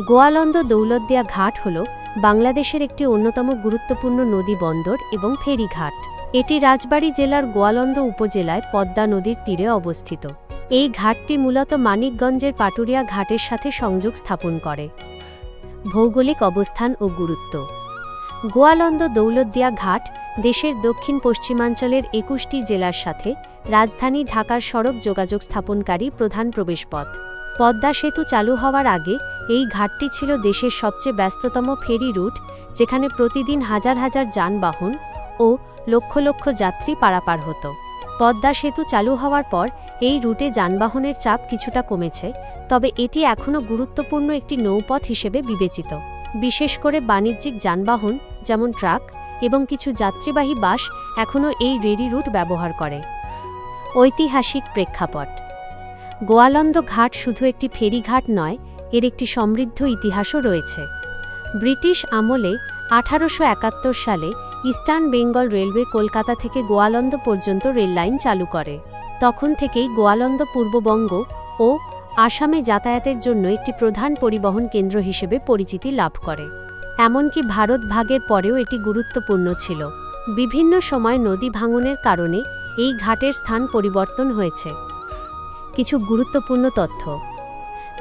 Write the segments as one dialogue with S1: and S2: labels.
S1: গোয়ালন্দ দৌলতদিয়া ঘাট হল বাংলাদেশের একটি অন্যতম গুরুত্বপূর্ণ নদী বন্দর এবং ফেরিঘাট। এটি রাজবাড়ী জেলার গোয়ালন্দ উপজেলায় পদ্মা নদীর তীরে অবস্থিত। এই ঘাটটি মূলত মানিকগঞ্জের পাটুরিয়া ঘাটের সাথে সংযোগ স্থাপন করে। ভৌগোলিক অবস্থান ও গুরুত্ব। গোয়ালন্দ দৌলতদিয়া ঘাট দেশের দক্ষিণ পশ্চিমাঞ্চলের ২১টি জেলার সাথে রাজধানী ঢাকার সড়ক যোগাযোগ স্থাপনকারী প্রধান প্রবেশপথ। পদ্মা সেতু চালু হওয়ার আগে এই ঘাটটি ছিল দেশের সবচেয়ে ব্যস্ততম ফেরি রুট, যেখানে প্রতিদিন হাজার হাজার যানবাহন ও লক্ষ লক্ষ যাত্রী পারাপার হতো। পদ্মা সেতু চালু হওয়ার পর এই রুটে যানবাহনের চাপ কিছুটা কমেছে, তবে এটি এখনও গুরুত্বপূর্ণ একটি নৌপথ হিসেবে বিবেচিত। বিশেষ করে বাণিজ্যিক যানবাহন যেমন ট্রাক এবং কিছু যাত্রীবাহী বাস এখনও এই রেলি রুট ব্যবহার করে। ঐতিহাসিক প্রেক্ষাপট। গোয়ালন্দ ঘাট শুধু একটি ফেরিঘাট নয়, এর একটি সমৃদ্ধ ইতিহাসও রয়েছে। ব্রিটিশ আমলে 1871 সালে ইস্টার্ন বেঙ্গল রেলওয়ে কলকাতা থেকে গোয়ালন্দ পর্যন্ত রেললাইন চালু করে। তখন থেকেই গোয়ালন্দ পূর্ববঙ্গ ও আসামে যাতায়াতের জন্য একটি প্রধান পরিবহন কেন্দ্র হিসেবে পরিচিতি লাভ করে। এমনকি ভারত ভাগের পরেও এটি গুরুত্বপূর্ণ ছিল। বিভিন্ন সময় নদী ভাঙনের কারণে এই ঘাটের স্থান পরিবর্তন হয়েছে। কিছু গুরুত্বপূর্ণ তথ্য।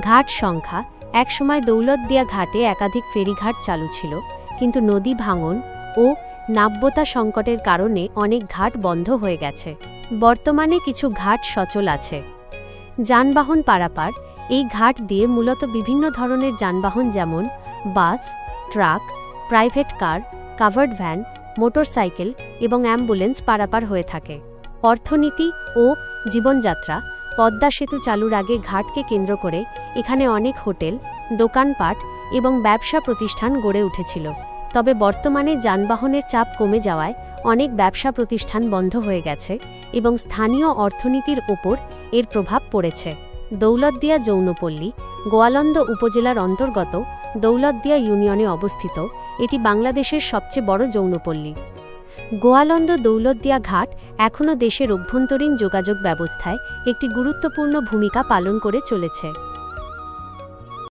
S1: ঘাট সংখ্যা। একসময় দৌলতদিয়া ঘাটে একাধিক ফেরিঘাট চালু ছিল, কিন্তু নদী ভাঙন ও নাব্যতা সংকটের কারণে অনেক ঘাট বন্ধ হয়ে গেছে। বর্তমানে কিছু ঘাট সচল আছে। যানবাহন পারাপার। এই ঘাট দিয়ে মূলত বিভিন্ন ধরনের যানবাহন যেমন bus, truck, private car, covered van, motorcycle এবং অ্যাম্বুলেন্স পারাপার হয়ে থাকে। অর্থনীতি ও জীবনযাত্রা। পদ্মা সেতু চালুর আগে ঘাটকে কেন্দ্র করে এখানে অনেক হোটেল, দোকানপাট এবং ব্যবসা প্রতিষ্ঠান গড়ে উঠেছিল। তবে বর্তমানে যানবাহনের চাপ কমে যাওয়ায় অনেক ব্যবসা প্রতিষ্ঠান বন্ধ হয়ে গেছে এবং স্থানীয় অর্থনীতির ওপর এর প্রভাব পড়েছে। দৌলতদিয়া যৌনপল্লী। গোয়ালন্দ উপজেলার অন্তর্গত দৌলতদিয়া ইউনিয়নে অবস্থিত। এটি বাংলাদেশের সবচেয়ে বড় যৌনপল্লী। গোয়ালন্দ দৌলতদিয়া ঘাট এখনও দেশের অভ্যন্তরীণ যোগাযোগ ব্যবস্থায় একটি গুরুত্বপূর্ণ ভূমিকা পালন করে চলেছে।